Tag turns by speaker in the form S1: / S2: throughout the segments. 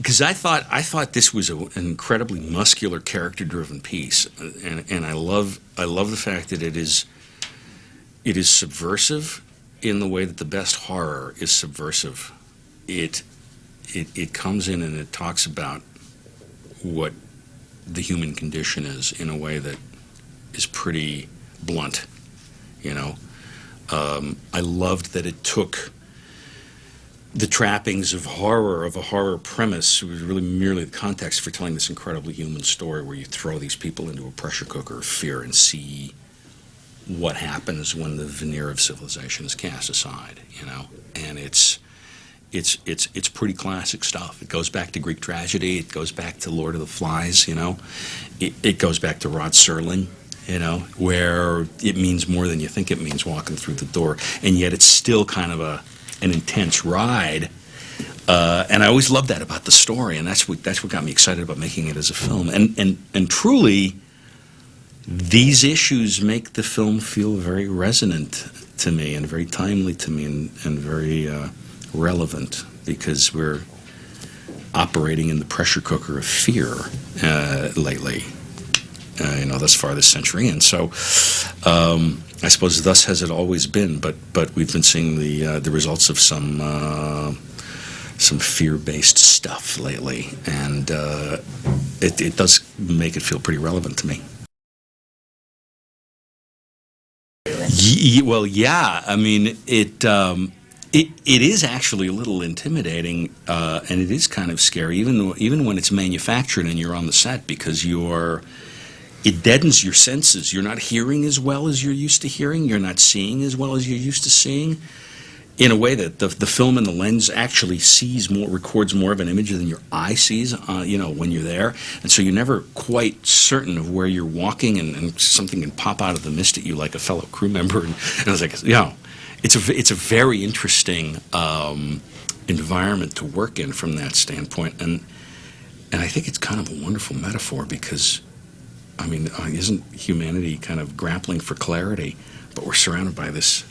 S1: because I thought this was an incredibly muscular, character-driven piece, and I love the fact that it is subversive in the way that the best horror is subversive. It comes in and it talks about what the human condition is in a way that is pretty blunt, you know. I loved that it took the trappings of a horror premise. It was really merely the context for telling this incredibly human story where you throw these people into a pressure cooker of fear and see what happens when the veneer of civilization is cast aside, you know. And it's pretty classic stuff. It goes back to Greek tragedy. It goes back to Lord of the Flies, you know. It goes back to Rod Serling, you know, where it means more than you think it means walking through the door, and yet it's still kind of an intense ride. And I always loved that about the story, and that's what got me excited about making it as a film. And truly, these issues make the film feel very resonant to me and very timely to me and very relevant, because we're operating in the pressure cooker of fear lately, you know, thus far this century. And so I suppose thus has it always been, but we've been seeing the results of some fear-based stuff lately, and it does make it feel pretty relevant to me. Well, yeah. I mean, it is actually a little intimidating, and it is kind of scary, even when it's manufactured and you're on the set, because it deadens your senses. You're not hearing as well as you're used to hearing. You're not seeing as well as you're used to seeing. In a way that the film and the lens actually records more of an image than your eye sees, you know, when you're there. And so you're never quite certain of where you're walking, and something can pop out of the mist at you like a fellow crew member. And I was like, you know, it's a very interesting environment to work in from that standpoint. And I think it's kind of a wonderful metaphor, because, I mean, isn't humanity kind of grappling for clarity, but we're surrounded by this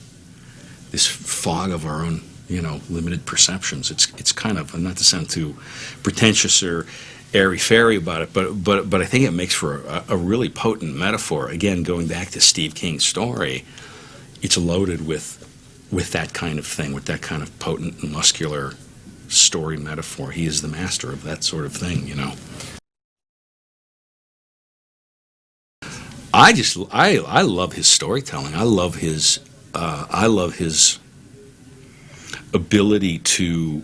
S1: fog of our own, you know, limited perceptions. It's kind of, not to sound too pretentious or airy-fairy about it, but I think it makes for a really potent metaphor. Again, going back to Steve King's story, it's loaded with that kind of thing, with that kind of potent and muscular story metaphor. He is the master of that sort of thing, you know. I love his storytelling. I love his ability to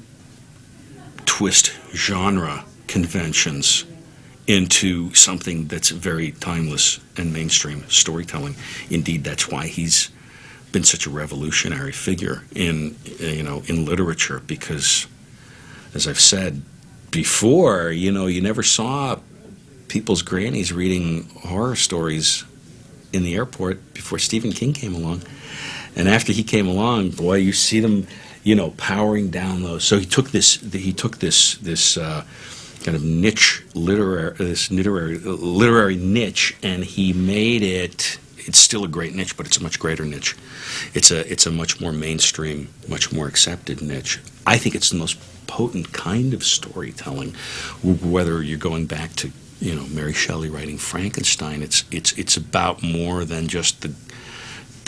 S1: twist genre conventions into something that's very timeless and mainstream storytelling. Indeed, that's why he's been such a revolutionary figure in literature, because, as I've said before, you know, you never saw people's grannies reading horror stories in the airport before Stephen King came along. And after he came along, boy, you see them, you know, powering down those. So he took this kind of niche literary niche, and he made it. It's still a great niche, but it's a much greater niche. It's a much more mainstream, much more accepted niche. I think it's the most potent kind of storytelling. Whether you're going back to, you know, Mary Shelley writing Frankenstein, it's about more than just the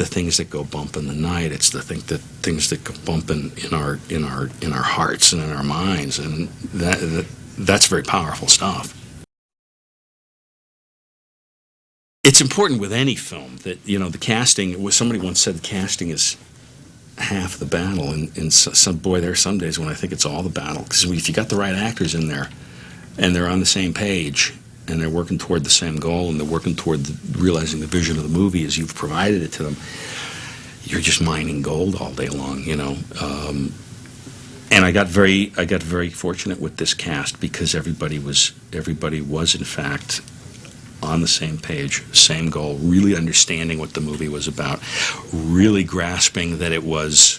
S1: things that go bump in the night. It's the things that go bump in our hearts and in our minds, and that's very powerful stuff. It's important with any film that, you know, the casting. Somebody once said the casting is half the battle, and there are some days when I think it's all the battle, because if you got the right actors in there, and they're on the same page, and they're working toward the same goal, and they're working toward realizing the vision of the movie as you've provided it to them, you're just mining gold all day long, you know. And I got very fortunate with this cast, because everybody was in fact on the same page, same goal, really understanding what the movie was about, really grasping that it was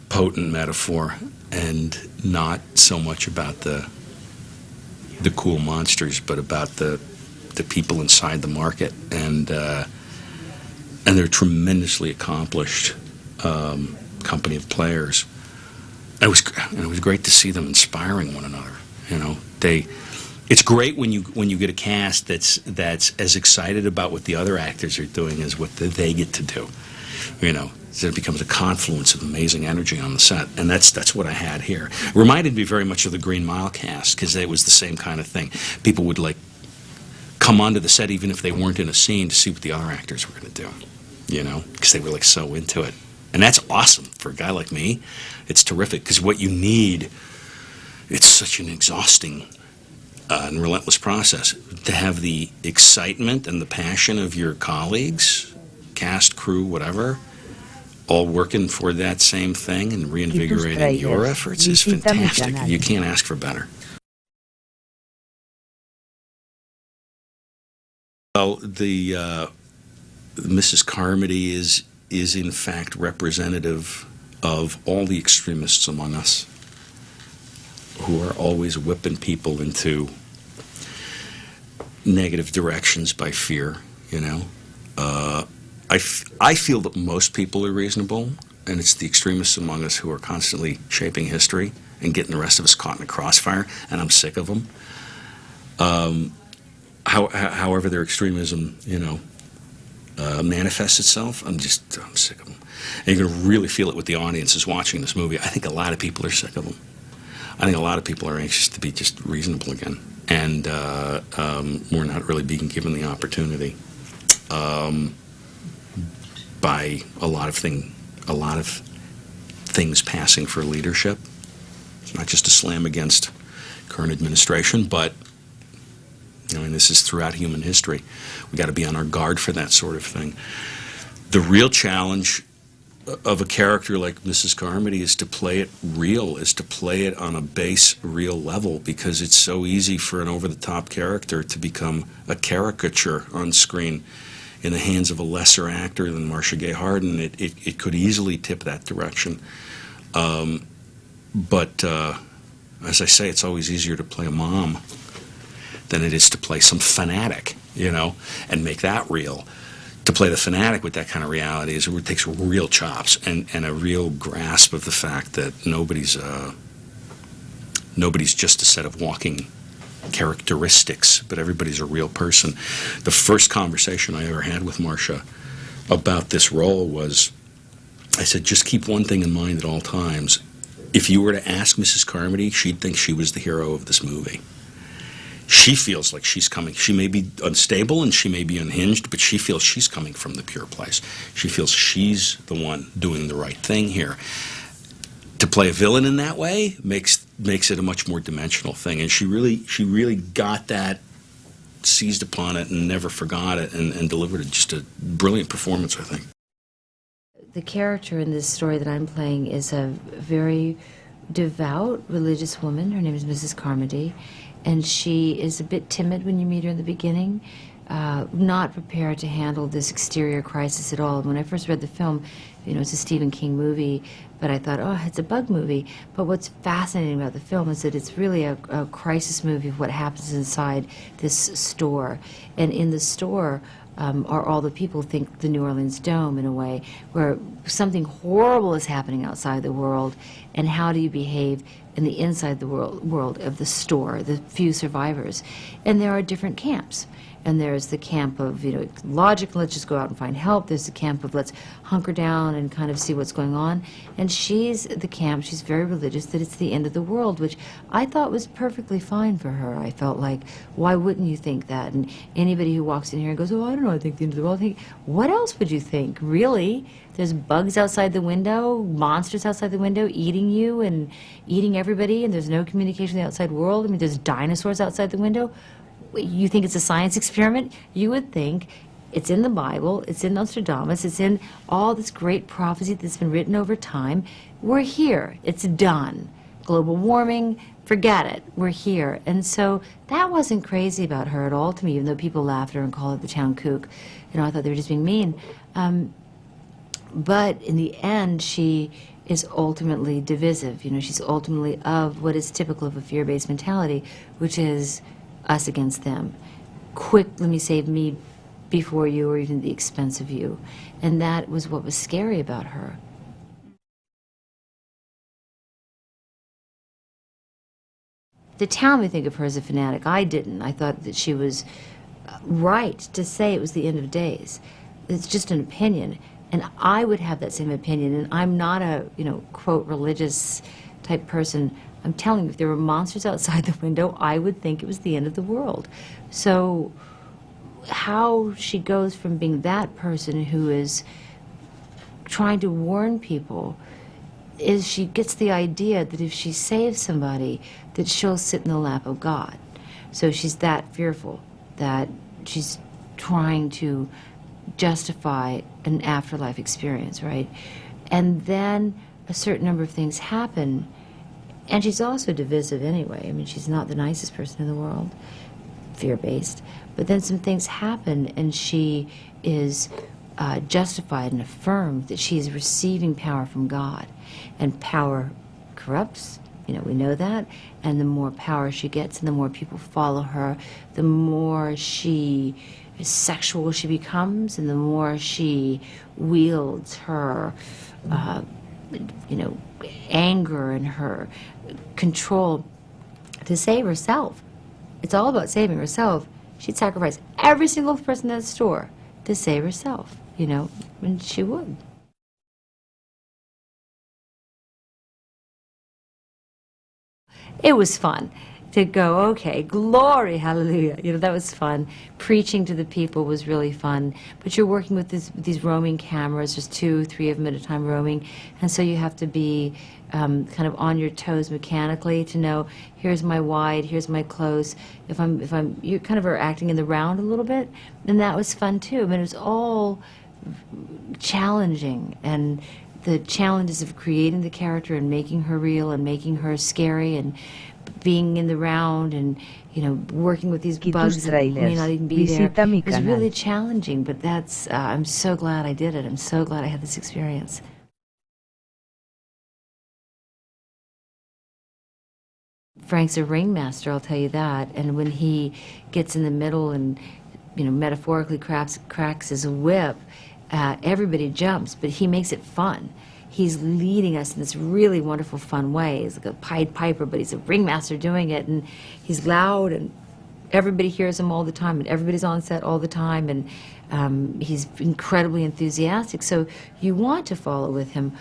S1: potent metaphor and not so much about the cool monsters, but about the people inside the market, and they're tremendously accomplished company of players. And it was great to see them inspiring one another. You know, it's great when you get a cast that's as excited about what the other actors are doing as what they get to do. You know, so it becomes a confluence of amazing energy on the set, and that's what I had here. It reminded me very much of the Green Mile cast, because it was the same kind of thing. People would like come onto the set even if they weren't in a scene to see what the other actors were going to do. You know, because they were like so into it, and that's awesome for a guy like me. It's terrific, because what you need, it's such an exhausting and relentless process to have the excitement and the passion of your colleagues, cast, crew, whatever, all working for that same thing and reinvigorating your efforts is fantastic. You can't ask for better. Well, the Mrs. Carmody is in fact representative of all the extremists among us, who are always whipping people into negative directions by fear, you know. I feel that most people are reasonable, and it's the extremists among us who are constantly shaping history and getting the rest of us caught in a crossfire, and I'm sick of them. However their extremism, you know, manifests itself, I'm sick of them. And you're going to really feel it with the audiences watching this movie. I think a lot of people are sick of them. I think a lot of people are anxious to be just reasonable again, and we're not really being given the opportunity by a lot of things passing for leadership. It's not just a slam against current administration, but I mean, this is throughout human history. We got to be on our guard for that sort of thing. The real challenge of a character like Mrs. Carmody is to play it real, is to play it on a base, real level, because it's so easy for an over-the-top character to become a caricature on screen in the hands of a lesser actor than Marcia Gay Harden. It could easily tip that direction. But as I say, it's always easier to play a mom than it is to play some fanatic, you know, and make that real. To play the fanatic with that kind of reality it takes real chops and a real grasp of the fact that nobody's just a set of walking characteristics, but everybody's a real person. The first conversation I ever had with Marcia about this role was, I said, just keep one thing in mind at all times. If you were to ask Mrs. Carmody, she'd think she was the hero of this movie. She feels like she's coming. She may be unstable and she may be unhinged, but she feels she's coming from the pure place. She feels she's the one doing the right thing here. To play a villain in that way makes it a much more dimensional thing, and she really got that, seized upon it, and never forgot it, and delivered just a brilliant performance, I think.
S2: The character in this story that I'm playing is a very devout religious woman. Her name is Mrs. Carmody. And she is a bit timid when you meet her in the beginning, not prepared to handle this exterior crisis at all. When I first read the film, you know, it's a Stephen King movie, but I thought, oh, it's a bug movie. But what's fascinating about the film is that it's really a crisis movie of what happens inside this store. And in the store are all the people who think the New Orleans Dome, in a way, where something horrible is happening outside the world, and how do you behave in the inside the world of the store, the few survivors. And there are different camps. And there's the camp of, you know, logic, let's just go out and find help. There's the camp of let's hunker down and kind of see what's going on. And she's the camp, she's very religious, that it's the end of the world, which I thought was perfectly fine for her. I felt like, why wouldn't you think that? And anybody who walks in here and goes, oh, I don't know, I think the end of the world. I think, what else would you think, really? There's bugs outside the window, monsters outside the window eating you and eating everybody, and there's no communication with the outside world. I mean, there's dinosaurs outside the window. You think it's a science experiment? You would think it's in the Bible, it's in Nostradamus, it's in all this great prophecy that's been written over time. We're here. It's done. Global warming, forget it. We're here. And so that wasn't crazy about her at all to me, even though people laughed at her and called her the town kook. You know, I thought they were just being mean. But in the end, she is ultimately divisive. You know, she's ultimately of what is typical of a fear-based mentality, which is us against them. Quick, let me save me before you, or even at the expense of you. And that was what was scary about her. the town may think of her as a fanatic. I didn't. I thought that she was right to say it was the end of days. It's just an opinion. And I would have that same opinion. And I'm not a, quote, religious type person. I'm telling you, if there were monsters outside the window, I would think it was the end of the world. So how she goes from being that person who is trying to warn people is she gets the idea that if she saves somebody, that she'll sit in the lap of God. So she's that fearful that she's trying to justify an afterlife experience, right? And then a certain number of things happen, and she's also divisive anyway. I mean, she's not the nicest person in the world, fear-based. But then some things happen, and she is justified and affirmed that she is receiving power from God. And power corrupts, we know that. And the more power she gets and the more people follow her, the more sexual she becomes, and the more she wields her, anger and her control to save herself. It's all about saving herself. She'd sacrifice every single person in that store to save herself, and she would. It was fun to go, okay, glory, hallelujah. That was fun. Preaching to the people was really fun. But you're working with these roaming cameras. There's 2, 3 of them at a time roaming. And so you have to be kind of on your toes mechanically to know, here's my wide, here's my close. You kind of are acting in the round a little bit. And that was fun too. I mean, it was all challenging. And the challenges of creating the character and making her real and making her scary and being in the round and working with these bugs that may not even be there. It was really challenging, but that's I'm so glad I did it. I'm so glad I had this experience. Frank's a ringmaster, I'll tell you that, and when he gets in the middle and metaphorically cracks his whip, everybody jumps, but he makes it fun. He's leading us in this really wonderful, fun way. He's like a Pied Piper, but he's a ringmaster doing it, and he's loud, and everybody hears him all the time, and everybody's on set all the time, and he's incredibly enthusiastic, so you want to follow with him.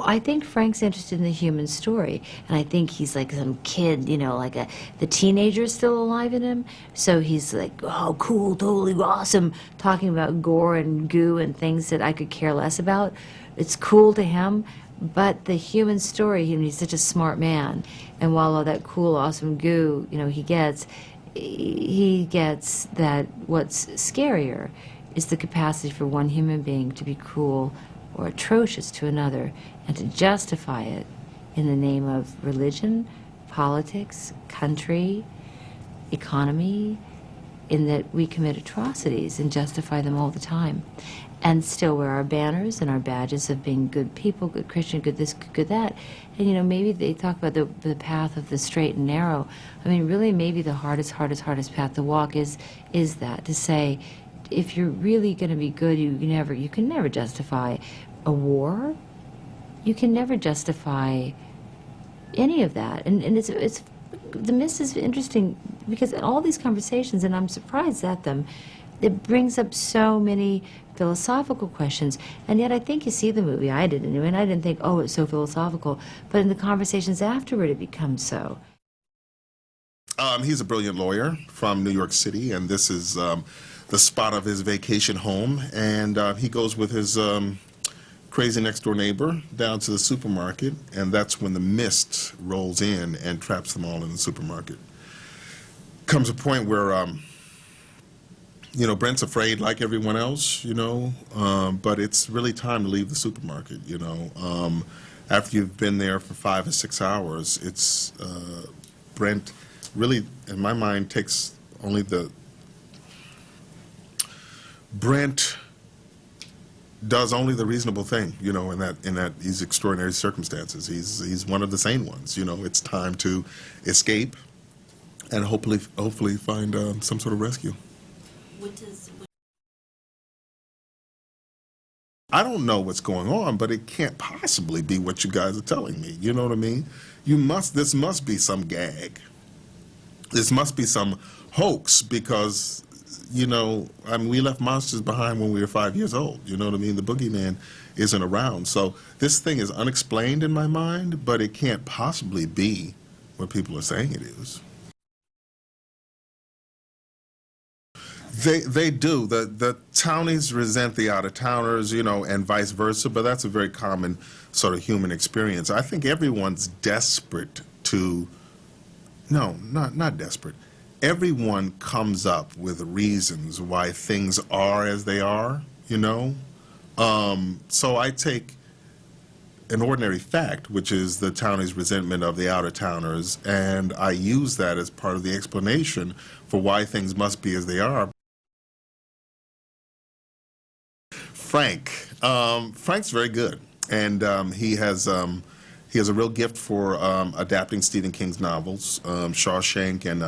S2: I think Frank's interested in the human story, and I think he's like some kid, the teenager is still alive in him, so he's like, oh, cool, totally awesome, talking about gore and goo and things that I could care less about. It's cool to him, but the human story, he's such a smart man, and while all that cool, awesome goo, he gets that what's scarier is the capacity for one human being to be cruel or atrocious to another, and to justify it in the name of religion, politics, country, economy, in that we commit atrocities and justify them all the time, and still wear our banners and our badges of being good people, good Christian, good this, good that. And maybe they talk about the path of the straight and narrow. I mean, really, maybe the hardest path to walk is that, to say, if you're really going to be good, you can never justify a war. You can never justify any of that. And it's the Miss is interesting because in all these conversations, and I'm surprised at them, it brings up so many philosophical questions. And yet I think you see the movie, I didn't anyway, and I didn't think, oh, it's so philosophical. But in the conversations afterward, it becomes so.
S3: He's a brilliant lawyer from New York City, and this is the spot of his vacation home. And he goes with his crazy next-door neighbor down to the supermarket, and that's when the mist rolls in and traps them all in the supermarket. Comes a point where Brent's afraid like everyone else, but it's really time to leave the supermarket, After you've been there for 5 or 6 hours, it's, Brent really, in my mind, takes only Brent does only the reasonable thing, in these extraordinary circumstances. He's one of the sane ones, It's time to escape and hopefully find some sort of rescue. I don't know what's going on, but it can't possibly be what you guys are telling me. You know what I mean? This must be some gag. this must be some hoax because, you know, I mean, we left monsters behind when we were 5 years old. You know what I mean? The boogeyman isn't around. So this thing is unexplained in my mind, but it can't possibly be what people are saying it is. They do. The townies resent the out-of-towners, you know, and vice versa, but that's a very common sort of human experience. I think everyone's desperate to, no, not desperate. Everyone comes up with reasons why things are as they are, you know? So I take an ordinary fact, which is the townies' resentment of the out-of-towners, and I use that as part of the explanation for why things must be as they are. Frank's very good, and he has a real gift for adapting Stephen King's novels. Shawshank and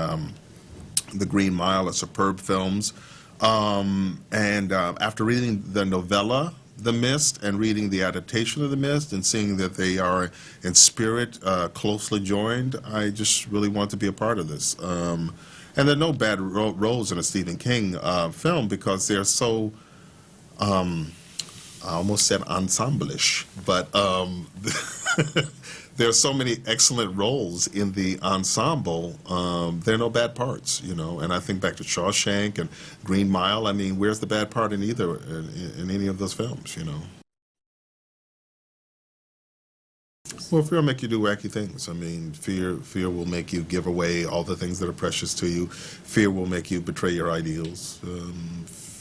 S3: The Green Mile are superb films. After reading the novella, The Mist, and reading the adaptation of The Mist, and seeing that they are in spirit closely joined, I just really want to be a part of this. And there are no bad roles in a Stephen King film because they're so, I almost said ensemble-ish, but there are so many excellent roles in the ensemble. There are no bad parts, you know. And I think back to Shawshank and Green Mile. I mean, where's the bad part in either, in any of those films, you know? Well, fear will make you do wacky things. I mean, fear will make you give away all the things that are precious to you. Fear will make you betray your ideals.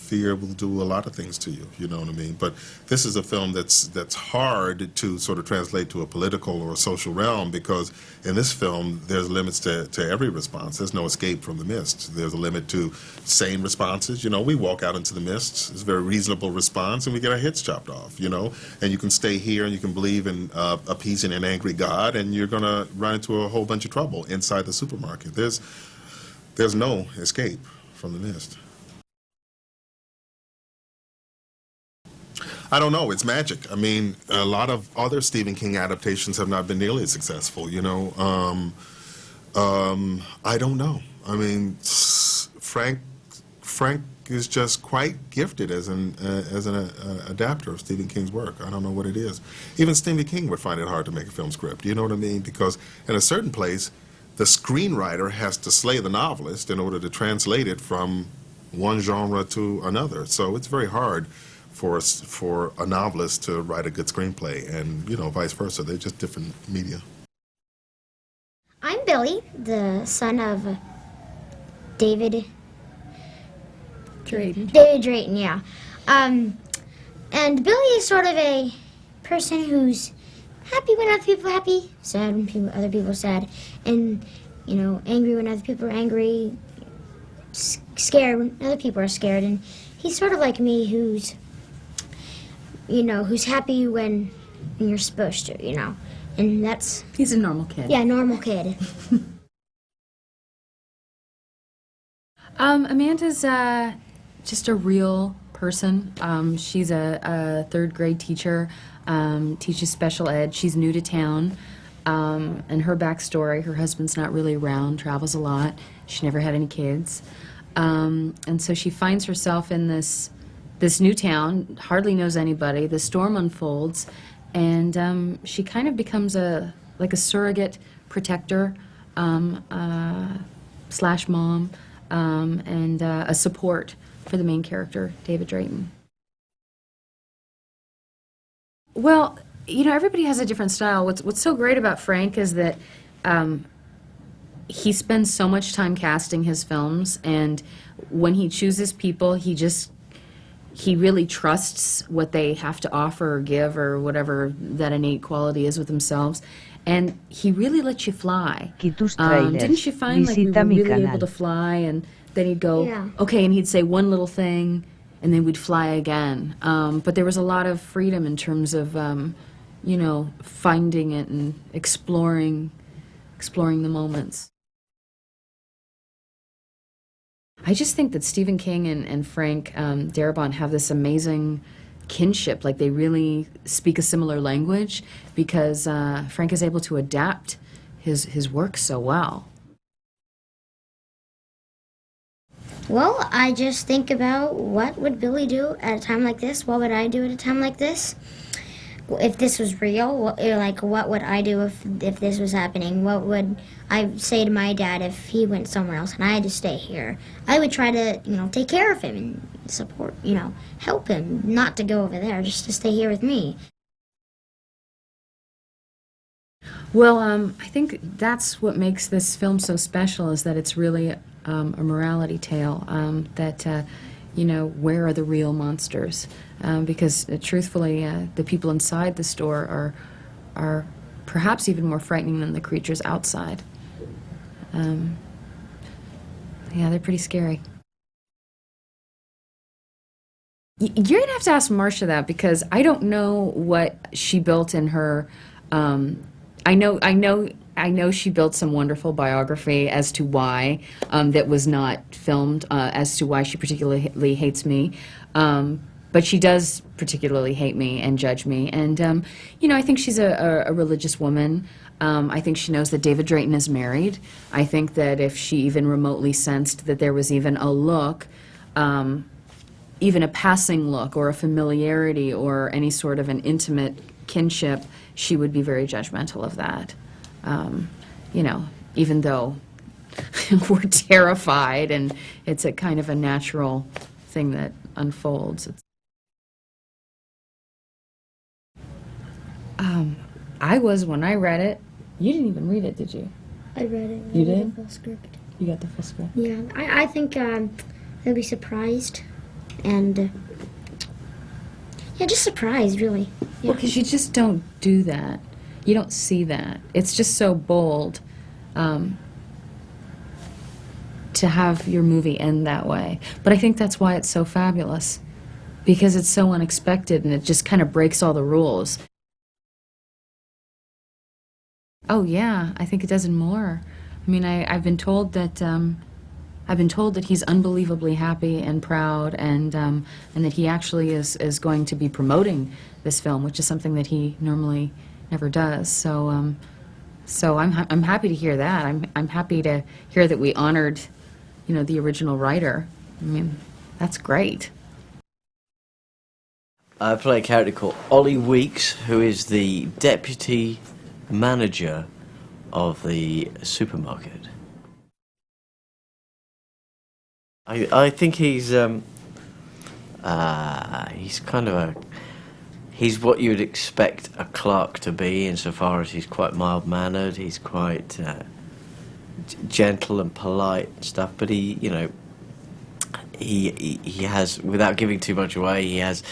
S3: Fear will do a lot of things to you, you know what I mean? But this is a film that's hard to sort of translate to a political or a social realm because in this film, there's limits to every response. There's no escape from the mist. There's a limit to sane responses. You know, we walk out into the mist. It's a very reasonable response, and we get our heads chopped off, you know? And you can stay here, and you can believe in appeasing an angry God, and you're going to run into a whole bunch of trouble inside the supermarket. There's no escape from the mist. I don't know. It's magic. I mean, a lot of other Stephen King adaptations have not been nearly as successful, you know. I don't know. I mean, Frank is just quite gifted as an adapter of Stephen King's work. I don't know what it is. Even Stephen King would find it hard to make a film script. You know what I mean? Because in a certain place, the screenwriter has to slay the novelist in order to translate it from one genre to another. So it's very hard for a novelist to write a good screenplay, and, you know, vice versa. They're just different media.
S4: I'm Billy, the son of David Drayton. David Drayton, yeah. And Billy is sort of a person who's happy when other people are happy, sad when other people are sad, and, you know, angry when other people are angry, scared when other people are scared. And he's sort of like me, who's, you know, who's happy when you're supposed to, you know. And that's...
S5: He's a normal kid.
S4: Yeah, normal kid.
S5: Amanda's just a real person. She's a third grade teacher, teaches special ed. She's new to town. And her backstory, her husband's not really around, travels a lot. She never had any kids. And so she finds herself in this new town, hardly knows anybody. The storm unfolds, and she kind of becomes like a surrogate protector slash mom, and a support for the main character, David Drayton. Well, you know, everybody has a different style. What's so great about Frank is that he spends so much time casting his films, and when he chooses people, he really trusts what they have to offer or give or whatever that innate quality is with themselves. And he really lets you fly. Didn't you find like we were really able to fly, and then he'd go,
S4: yeah.
S5: Okay, and he'd say one little thing, and then we'd fly again. But there was a lot of freedom in terms of, you know, finding it and exploring the moments. I just think that Stephen King and Frank Darabont have this amazing kinship. Like, they really speak a similar language because Frank is able to adapt his work so well.
S4: Well, I just think about what would Billy do at a time like this? What would I do at a time like this? If this was real, what would I do if this was happening? What would I say to my dad if he went somewhere else and I had to stay here? I would try to, take care of him and support, help him not to go over there, just to stay here with me.
S5: Well, I think that's what makes this film so special, is that it's really a morality tale, where are the real monsters? Because truthfully, the people inside the store are perhaps even more frightening than the creatures outside. Yeah, they're pretty scary. You're gonna have to ask Marcia that, because I don't know what she built in her. I know she built some wonderful biography as to why that was not filmed, as to why she particularly hates me. But she does particularly hate me and judge me. And, I think she's a religious woman. I think she knows that David Drayton is married. I think that if she even remotely sensed that there was even a look, even a passing look or a familiarity or any sort of an intimate kinship, she would be very judgmental of that. Even though we're terrified and it's a kind of a natural thing that unfolds. I was when I read it. You didn't even read it, did you?
S4: I read it.
S5: You did?
S4: The full script.
S5: You got the full script?
S4: Yeah, I think they'll be surprised, and just surprised, really. Yeah.
S5: Well, because you just don't do that. You don't see that. It's just so bold to have your movie end that way. But I think that's why it's so fabulous, because it's so unexpected and it just kind of breaks all the rules. Oh yeah, I think it does and more. I mean, I've been told that he's unbelievably happy and proud, and that he actually is going to be promoting this film, which is something that he normally never does. So I'm happy to hear that. I'm happy to hear that we honored, the original writer. I mean, that's great.
S6: I play a character called Ollie Weeks, who is the deputy manager of the supermarket. I think he's kind of he's what you would expect a clerk to be, insofar as he's quite mild-mannered, he's quite gentle and polite and stuff, but he has, without giving too much away, he has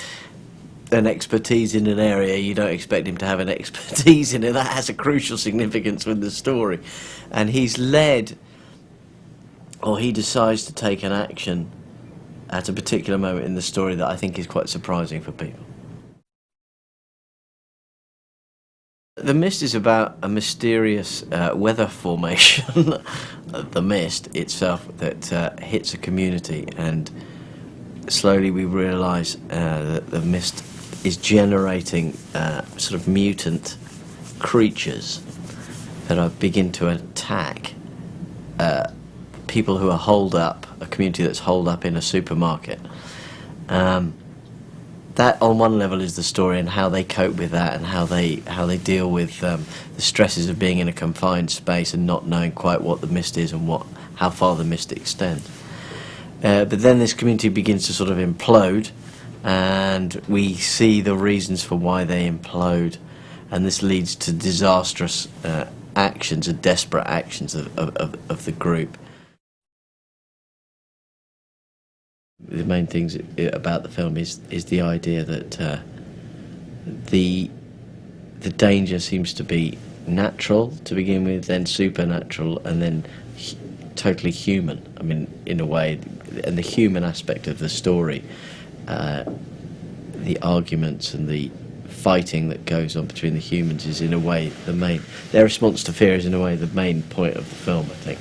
S6: an expertise in an area you don't expect him to have an expertise in, and that has a crucial significance with the story. And he's led, or he decides to take an action at a particular moment in the story that I think is quite surprising for people. The Mist is about a mysterious weather formation, the mist itself, that hits a community, and slowly we realise that the mist is generating sort of mutant creatures that begin to attack people who are holed up, a community that's holed up in a supermarket. That, on one level, is the story, and how they cope with that, and how they deal with the stresses of being in a confined space and not knowing quite what the mist is and how far the mist extends. But then this community begins to sort of implode, and we see the reasons for why they implode, and this leads to disastrous actions and desperate actions of the group. The main things about the film is the idea that the danger seems to be natural to begin with, then supernatural, and then totally human. I mean, in a way, and the human aspect of the story, the arguments and the fighting that goes on between the humans is, in a way, their response to fear is, in a way, the main point of the film, I think.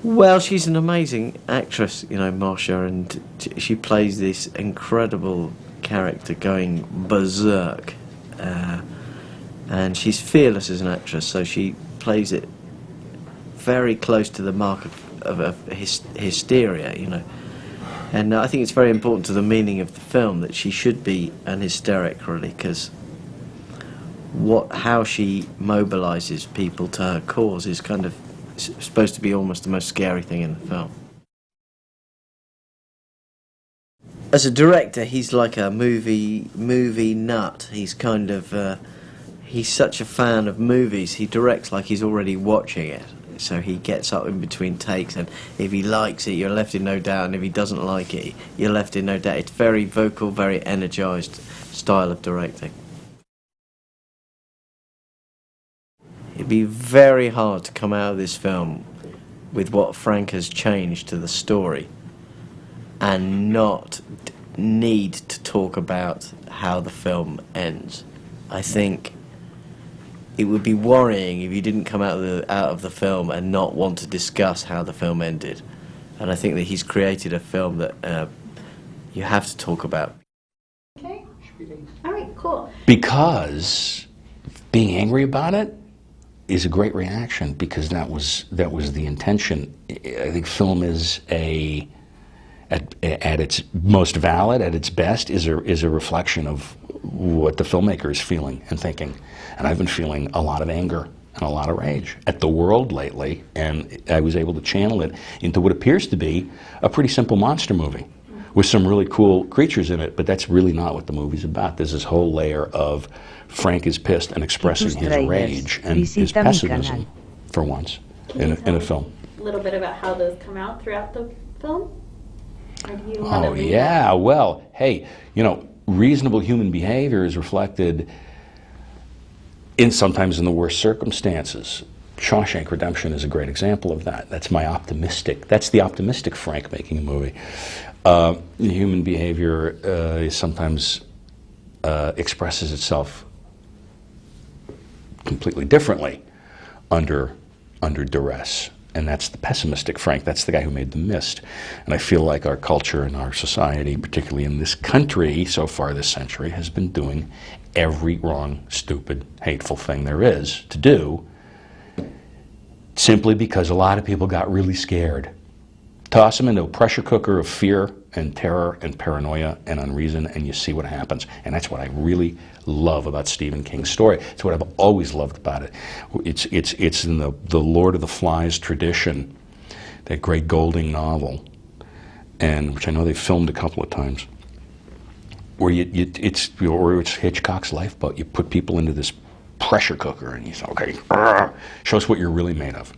S6: Well, she's an amazing actress, Marcia, and she plays this incredible character going berserk, and she's fearless as an actress, so she plays it very close to the mark of hysteria, you know. And I think it's very important to the meaning of the film that she should be an hysteric, really, because how she mobilises people to her cause is kind of supposed to be almost the most scary thing in the film. As a director, he's like a movie nut. He's kind of he's such a fan of movies. He directs like he's already watching it. So he gets up in between takes, and if he likes it, you're left in no doubt, and if he doesn't like it, you're left in no doubt. It's very vocal, very energised style of directing. It'd be very hard to come out of this film with what Frank has changed to the story and not need to talk about how the film ends. I think it would be worrying if you didn't come out of the film and not want to discuss how the film ended. And I think that he's created a film that you have to talk about.
S7: Okay. All right, cool.
S1: Because being angry about it is a great reaction, because that was the intention. I think film is at its most valid, at its best, is a reflection of what the filmmaker is feeling and thinking. And I've been feeling a lot of anger and a lot of rage at the world lately, and I was able to channel it into what appears to be a pretty simple monster movie with some really cool creatures in it, but that's really not what the movie's about. There's this whole layer of Frank is pissed and expressing his rage and his pessimism for once in a film.
S7: A little bit about how those come out throughout the film? Or do you
S1: Oh, yeah, well, hey, you know, reasonable human behavior is reflected sometimes in the worst circumstances. Shawshank Redemption is a great example of that. That's the optimistic Frank making a movie. Human behavior sometimes expresses itself completely differently under duress. And that's the pessimistic Frank. That's the guy who made The Mist. And I feel like our culture and our society, particularly in this country so far this century, has been doing every wrong, stupid, hateful thing there is to do, simply because a lot of people got really scared. Toss them into a pressure cooker of fear and terror and paranoia and unreason, and you see what happens. And that's what I really love about Stephen King's story. It's what I've always loved about it. It's in the Lord of the Flies tradition, that great Golding novel, and which I know they've filmed a couple of times, where it's Hitchcock's Lifeboat. You put people into this pressure cooker, and you say, okay, show us what you're really made of.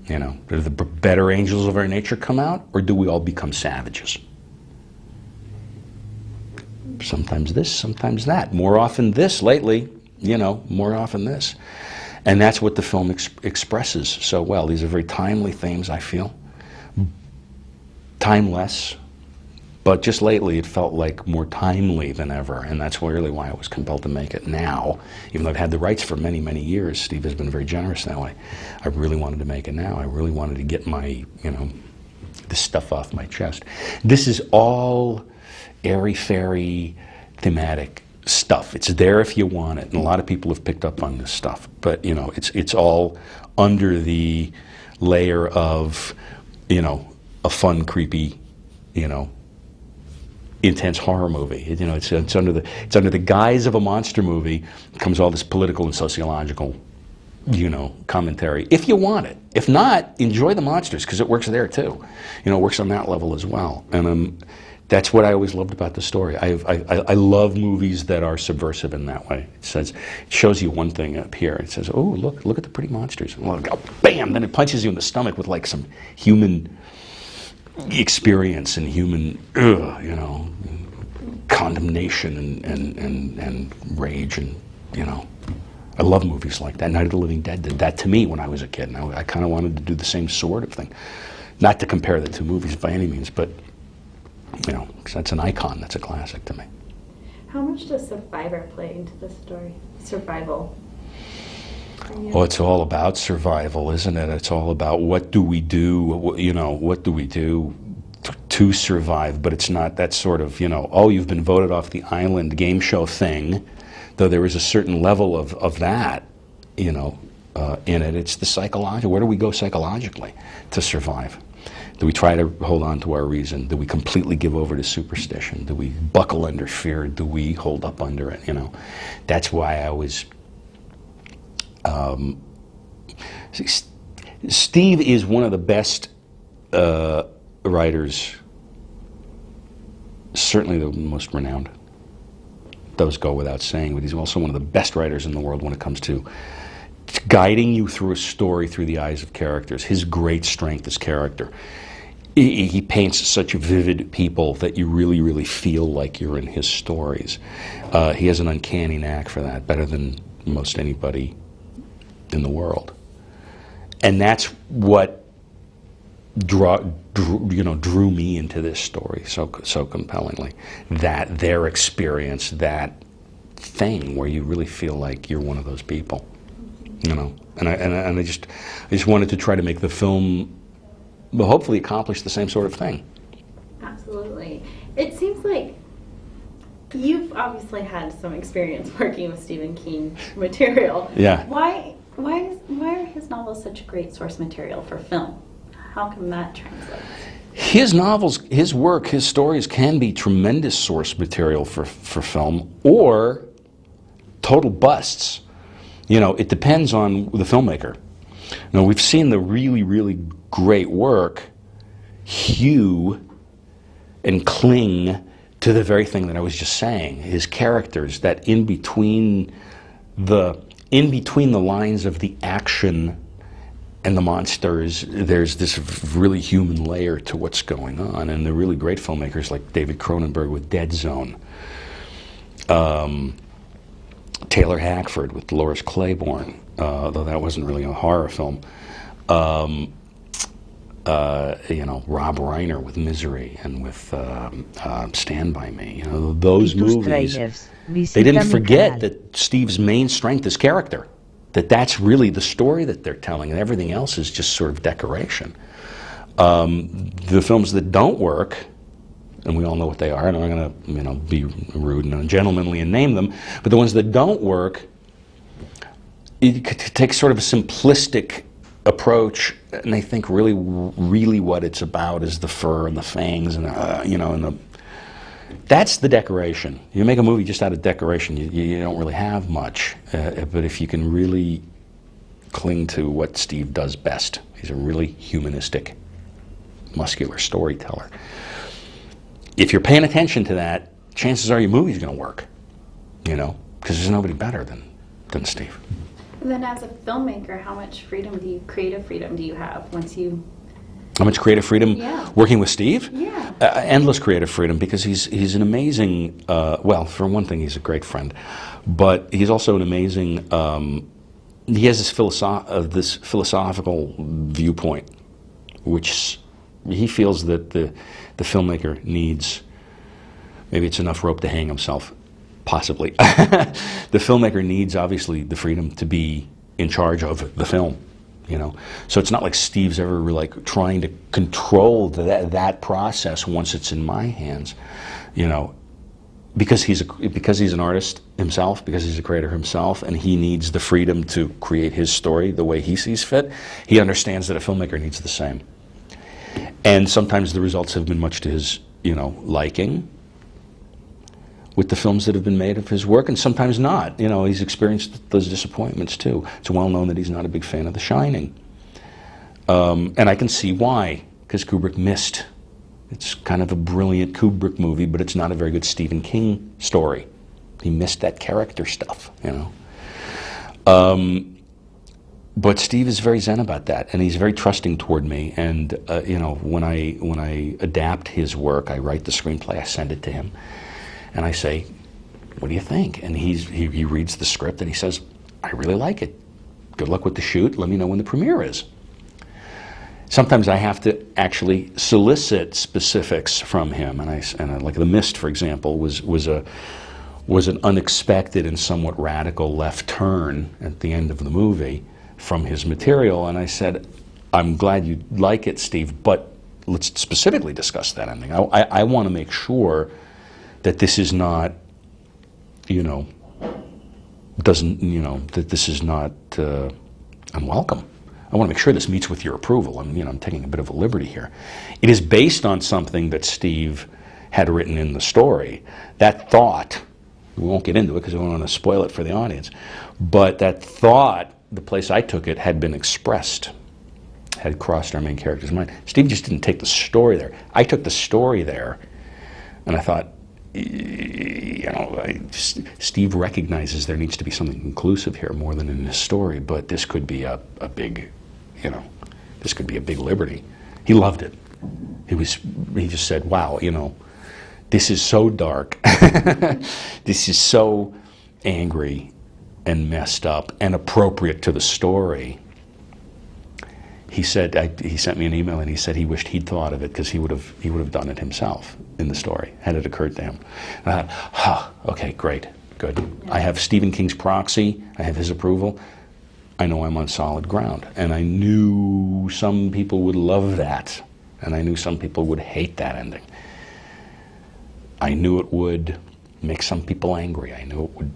S1: You know, do the better angels of our nature come out, or do we all become savages? Sometimes this, sometimes that. More often this lately, you know, more often this. And that's what the film expresses so well. These are very timely themes, I feel. Timeless. But just lately it felt like more timely than ever. And that's really why I was compelled to make it now. Even though I've had the rights for many, many years, Steve has been very generous that way. I really wanted to make it now. I really wanted to get my, this stuff off my chest. This is all airy-fairy thematic stuff. It's there if you want it, and a lot of people have picked up on this stuff. But it's all under the layer of a fun, creepy, intense horror movie. It's under the guise of a monster movie comes all this political and sociological commentary, if you want it. If not, enjoy the monsters, because it works there too. It works on that level as well. And that's what I always loved about the story. I love movies that are subversive in that way. It shows you one thing up here. It says, oh, look at the pretty monsters. And bam! Then it punches you in the stomach with like some human experience and human, condemnation and rage and I love movies like that. Night of the Living Dead did that to me when I was a kid, and I kind of wanted to do the same sort of thing. Not to compare the two movies by any means, but 'cause that's an icon. That's a classic to me.
S7: How much does Survivor play into the story? Survival.
S1: Oh, it's all about survival, isn't it? It's all about what do we do, what do we do to survive, but it's not that sort of, oh, you've been voted off the island game show thing, though there is a certain level of that, in it. It's the psychological. Where do we go psychologically to survive? Do we try to hold on to our reason? Do we completely give over to superstition? Do we buckle under fear? Do we hold up under it? You know, that's why I was. Steve is one of the best writers, certainly the most renowned. Those go without saying, but he's also one of the best writers in the world when it comes to guiding you through a story through the eyes of characters. His great strength is character. He paints such vivid people that you really, really feel like you're in his stories. He has an uncanny knack for that, better than most anybody in the world. And that's what drew me into this story so compellingly. That their experience, that thing where you really feel like you're one of those people, you know. And I just wanted to try to make the film, well, hopefully accomplish the same sort of thing.
S7: Absolutely. It seems like you've obviously had some experience working with Stephen King material.
S1: Yeah.
S7: Why are his novels such great source material for film? How can that translate?
S1: His novels, his work, his stories can be tremendous source material for film, or total busts. You know, it depends on the filmmaker. Now, we've seen the really, really great work hew and cling to the very thing that I was just saying. His characters, that in between the lines of the action and the monsters, there's this really human layer to what's going on. And the really great filmmakers like David Cronenberg with Dead Zone, Taylor Hackford with Dolores Claiborne, though that wasn't really a horror film. You know, Rob Reiner with Misery and with Stand By Me. You know, those movies, they didn't forget that Steve's main strength is character. That's really the story that they're telling, and everything else is just sort of decoration. The films that don't work, and we all know what they are, and I'm not going to be rude and ungentlemanly and name them, but the ones that don't work, it takes sort of a simplistic approach, and they think really what it's about is the fur and the fangs and that's the decoration. You make a movie just out of decoration, you don't really have much. But if you can really cling to what Steve does best, he's a really humanistic, muscular storyteller. If you're paying attention to that, chances are your movie's going to work, you know, because there's nobody better than Steve.
S7: And then as a filmmaker, how much creative freedom do you have once you...
S1: How much creative freedom working with Steve?
S7: Yeah.
S1: Endless creative freedom, because he's an amazing, well, for one thing, he's a great friend, but he's also an amazing, he has this philosophical viewpoint, which he feels that the filmmaker needs, maybe it's enough rope to hang himself, possibly. The filmmaker needs, obviously, the freedom to be in charge of the film. You know, so it's not like Steve's ever like trying to control that process once it's in my hands, you know, because he's an artist himself, because he's a creator himself, and he needs the freedom to create his story the way he sees fit. He understands that a filmmaker needs the same, and sometimes the results have been much to his, you know, liking with the films that have been made of his work, and sometimes not. You know, he's experienced those disappointments too. It's well known that he's not a big fan of The Shining. And I can see why, because Kubrick missed. It's kind of a brilliant Kubrick movie, but it's not a very good Stephen King story. He missed that character stuff, you know. But Steve is very zen about that, and he's very trusting toward me. And you know, when I adapt his work, I write the screenplay, I send it to him. And I say, what do you think? And he reads the script and he says, I really like it. Good luck with the shoot. Let me know when the premiere is. Sometimes I have to actually solicit specifics from him. And like The Mist, for example, was an unexpected and somewhat radical left turn at the end of the movie from his material. And I said, I'm glad you like it, Steve, but let's specifically discuss that ending. I want to make sure that this is not, you know, that this is not I'm welcome. I want to make sure this meets with your approval. I'm taking a bit of a liberty here. It is based on something that Steve had written in the story. That thought, we won't get into it because we don't want to spoil it for the audience, but that thought, the place I took it, had been expressed, had crossed our main character's mind. Steve just didn't take the story there. I took the story there, and I thought, Steve recognizes there needs to be something conclusive here more than in his story, but this could be a big, this could be a big liberty. He loved it. He just said, wow, this is so dark. This is so angry and messed up and appropriate to the story. He said, he sent me an email and he said he wished he'd thought of it because he would have done it himself in the story had it occurred to him. And I thought, okay, great, good. I have Stephen King's proxy. I have his approval. I know I'm on solid ground. And I knew some people would love that, and I knew some people would hate that ending. I knew it would make some people angry. I knew it would,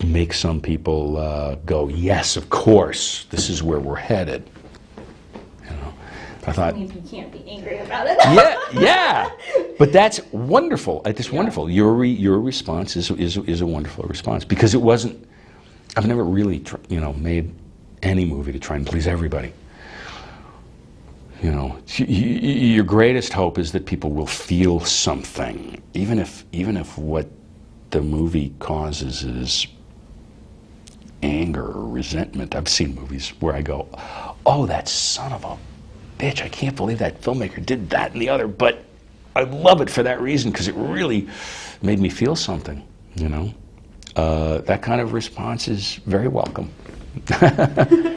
S1: make some people go, yes, of course, this is where we're headed. I thought,
S7: that means you can't be angry about it.
S1: yeah, but that's wonderful. It's wonderful. Your response is a wonderful response because it wasn't. I've never really, made any movie to try and please everybody. Your greatest hope is that people will feel something, even if what the movie causes is anger or resentment. I've seen movies where I go, oh, that son of a bitch, I can't believe that filmmaker did that and the other, but I love it for that reason because it really made me feel something, That kind of response is very welcome.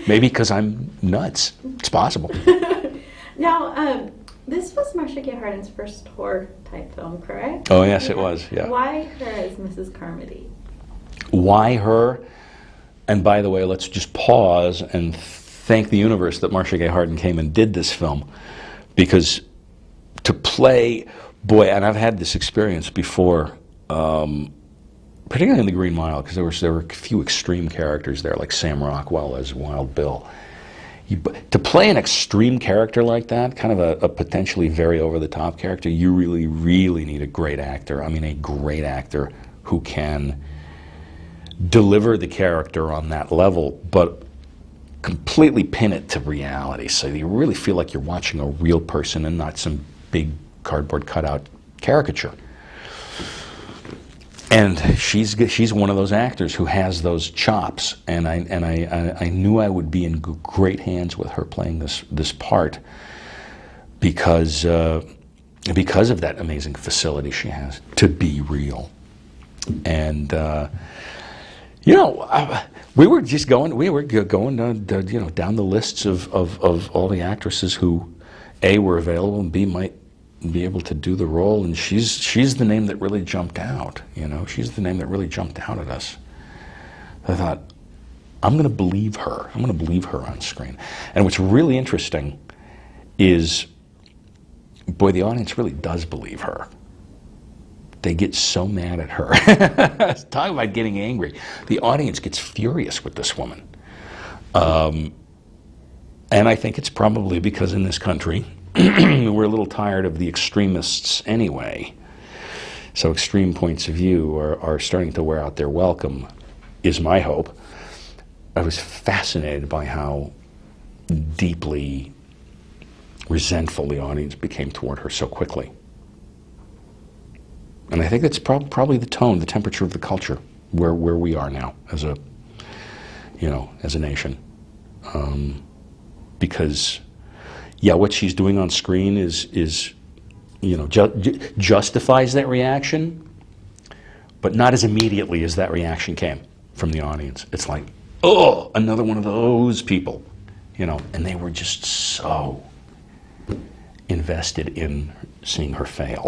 S1: Maybe because I'm nuts. It's possible.
S7: Now, this was Marcia Gay Harden's first horror-type film, correct?
S1: Oh, yes, it was, yeah.
S7: Why her as Mrs. Carmody?
S1: Why her? And by the way, let's just pause and thank the universe that Marcia Gay Harden came and did this film, because to play, boy, and I've had this experience before, particularly in The Green Mile, because there were a few extreme characters there, like Sam Rockwell as Wild Bill. To play an extreme character like that, kind of a potentially very over-the-top character, you really, really need a great actor. I mean, a great actor who can deliver the character on that level, but completely pin it to reality, so you really feel like you're watching a real person and not some big cardboard cutout caricature. And she's one of those actors who has those chops, and I knew I would be in great hands with her playing this part because of that amazing facility she has to be real. And we were going down the lists of all the actresses who A, were available, and B, might be able to do the role, and she's the name that really jumped out. She's the name that really jumped out at us. I thought, I'm going to believe her. I'm going to believe her on screen. And what's really interesting is, boy, the audience really does believe her. They get so mad at her. Talk about getting angry. The audience gets furious with this woman. And I think it's probably because in this country, we're a little tired of the extremists anyway. So extreme points of view are starting to wear out their welcome, is my hope. I was fascinated by how deeply resentful the audience became toward her so quickly. And I think that's probably the tone, the temperature of the culture, where we are now as a nation. Because, yeah, what she's doing on screen is justifies that reaction, but not as immediately as that reaction came from the audience. It's like, oh, another one of those people, and they were just so invested in seeing her fail.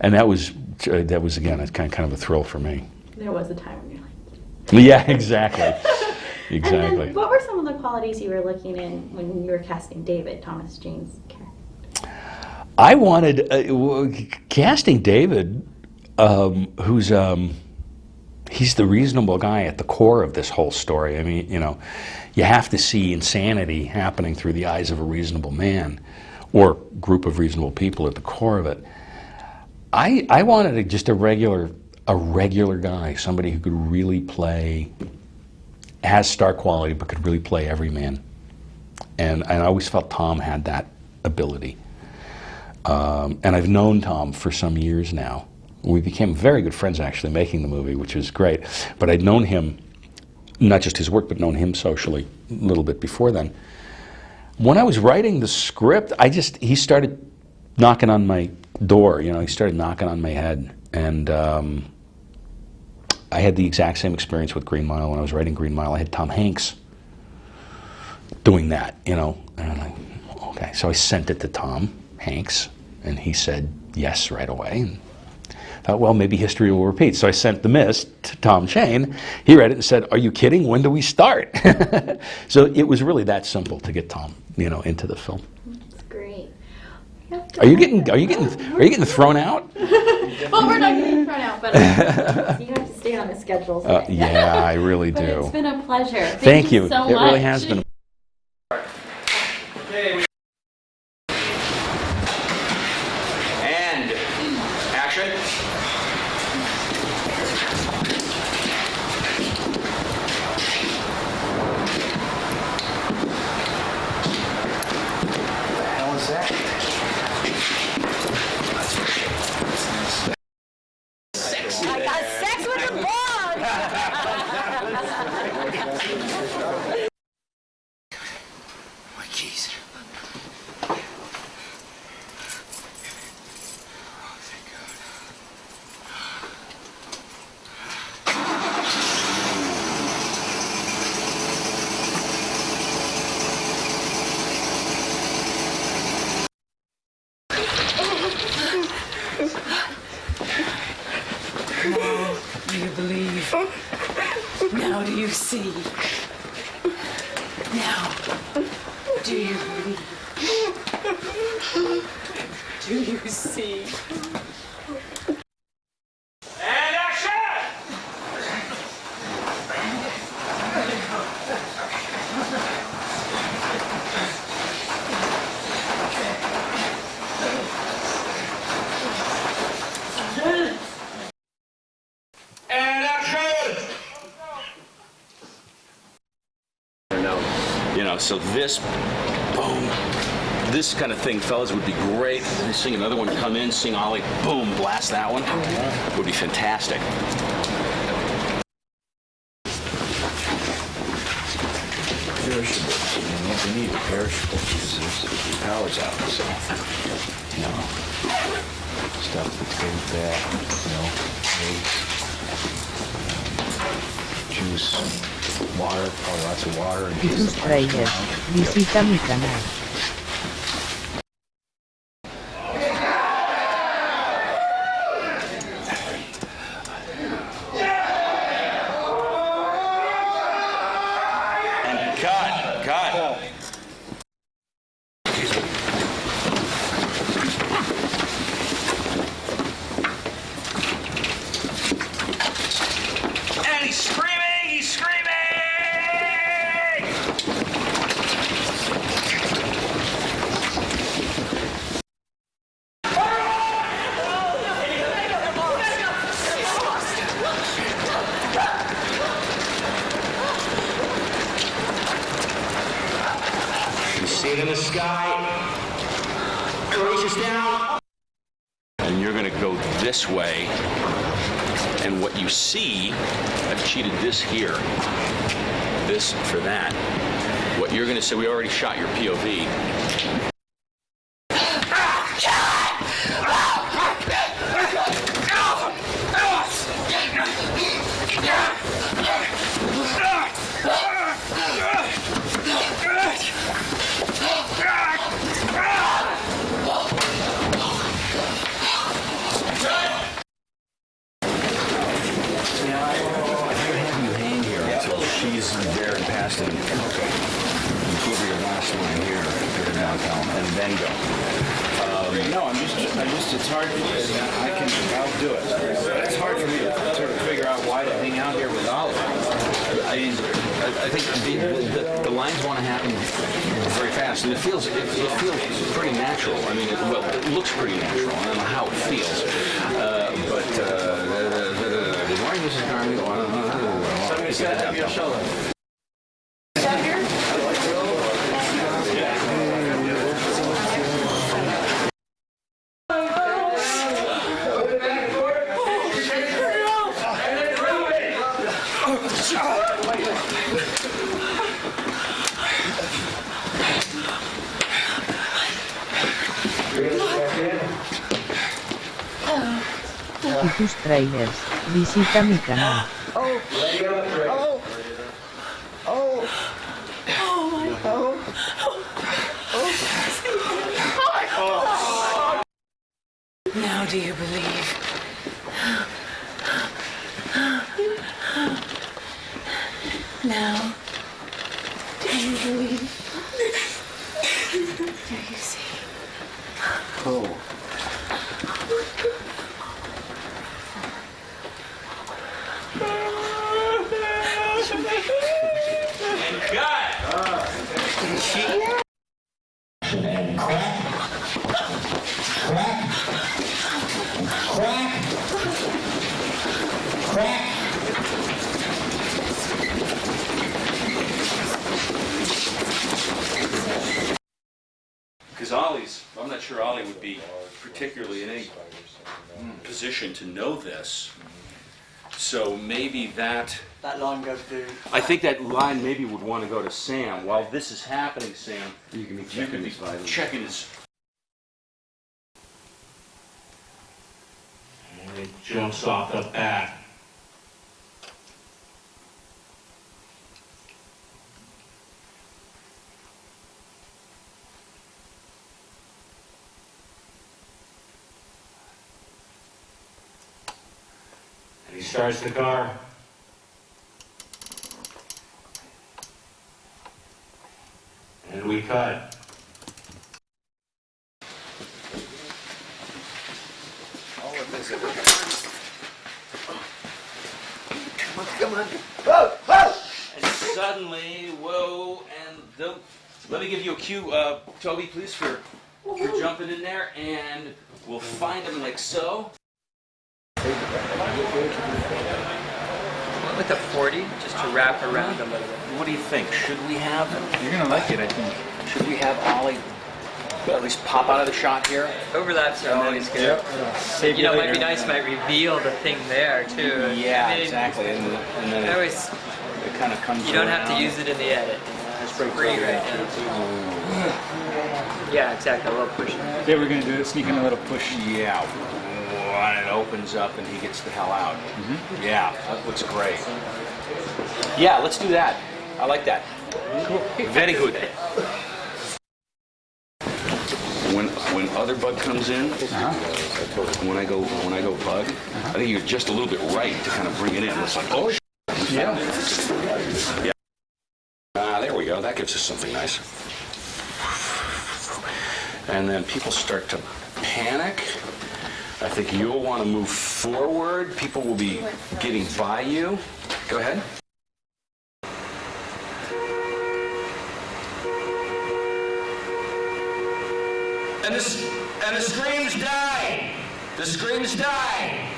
S1: And that was again, it's kind of a thrill for me.
S7: There was a time when you're like,
S1: yeah, exactly. Exactly.
S7: And then what were some of the qualities you were looking in when you were casting David, Thomas Jane's character?
S1: I wanted casting David, who's he's the reasonable guy at the core of this whole story. I mean, you know, you have to see insanity happening through the eyes of a reasonable man or group of reasonable people at the core of it. I wanted just a regular guy, somebody who could really play, has star quality, but could really play every man. And I always felt Tom had that ability. And I've known Tom for some years now. We became very good friends actually making the movie, which was great. But I'd known him, not just his work, but known him socially a little bit before then. When I was writing the script, he started knocking on my door, you know, he started knocking on my head. And I had the exact same experience with Green Mile. When I was writing Green Mile, I had Tom Hanks doing that, you know. And I'm like, okay. So I sent it to Tom Hanks, and he said yes right away. And I thought, well, maybe history will repeat. So I sent The Mist to Tom Shane. He read it and said, are you kidding? When do we start? So it was really that simple to get Tom, you know, into the film.
S7: That's great.
S1: Are you getting thrown out?
S7: Well, we're not getting thrown out, but you have to stay on the schedule.
S1: Yeah, I really
S7: But
S1: do.
S7: it's been a pleasure.
S1: Thank you.
S7: So
S1: It
S7: much.
S1: really has been.
S8: And action. What the hell is that?
S4: I got sex with a bug!
S8: My keys. Oh, thank God.
S9: Now do you believe? Now do you see? Now do you believe? Do you see?
S8: And action! And action!
S1: You know, so this, boom, this kind of thing, fellas, would be great. Sing another one, come in, sing Ollie, boom, blast that one. Would be fantastic.
S8: Perishable. You need a perishable. Power's out, so. You know, stuff that's good, bad, you know, juice, water, probably lots of water. And
S2: Jesús Tráiler. Visita mi canal.
S1: And cut. And he's screaming! You see it in the sky, it reaches down. And you're gonna go this way, and what you see, I've cheated this here, this for that. What you're gonna say, we already shot your POV. She's there and past it. Okay. You cover your last line here, go downtown, and then go.
S8: No, it's hard. I'll do it. But it's hard for me to sort of figure out why to hang out here with Ollie. I mean, I think the lines want to happen very fast, and it feels pretty natural. I mean, it looks pretty natural. I don't know how it feels, but good morning, Mrs. Carmi. Somebody said have your shoulder.
S10: Y tus trailers, visita mi canal.
S9: Now do you believe? Now do you believe? Do you see?
S8: Oh.
S1: Because I'm not sure Ollie would be particularly in any position to know this. So maybe that
S11: line goes to...
S1: I think that line maybe would want to go to Sam. While this is happening, Sam,
S8: You can be
S1: checking his... And it jumps off the bat. And he starts the car. And we cut.
S11: Come on.
S1: And suddenly, whoa, and let me give you a cue, Toby, please, for jumping in there, and we'll find him like so.
S11: With a 40, just to wrap around a little bit.
S1: What do you think? Should we have,
S8: You're gonna like it, I think.
S1: should we have Ollie at least pop out of the shot here?
S11: Overlaps are always good.
S8: Save
S11: You know, it might be nice, might reveal the thing there too.
S1: Yeah,
S11: I mean,
S1: exactly. And then
S11: I always,
S1: it kind of comes
S11: you don't have to
S1: around.
S11: use it in the edit. It's free right now. Yeah, exactly. A little push.
S8: Yeah, we're gonna do it. Sneak in a little push.
S1: Yeah. And it opens up and he gets the hell out. Yeah, that looks great. Yeah, let's do that. I like that. Cool. Very good. When other bug comes in, when I go bug, I think you're just a little bit right to kind of bring it in. It's like, oh,
S8: Yeah.
S1: yeah. There we go. That gives us something nice. And then people start to panic. I think you'll want to move forward. People will be getting by you. Go ahead. And the screams die. The screams die.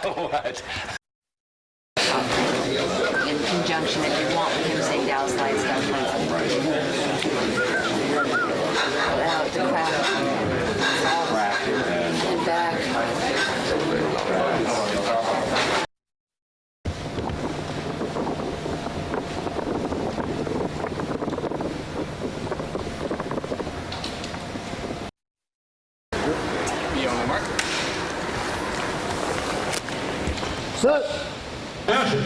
S1: What?
S2: In conjunction, if you want, with him saying Dallas Lights, Dallas Lights. Out the crack. And back.
S8: Be on the mark.
S3: Set. Action.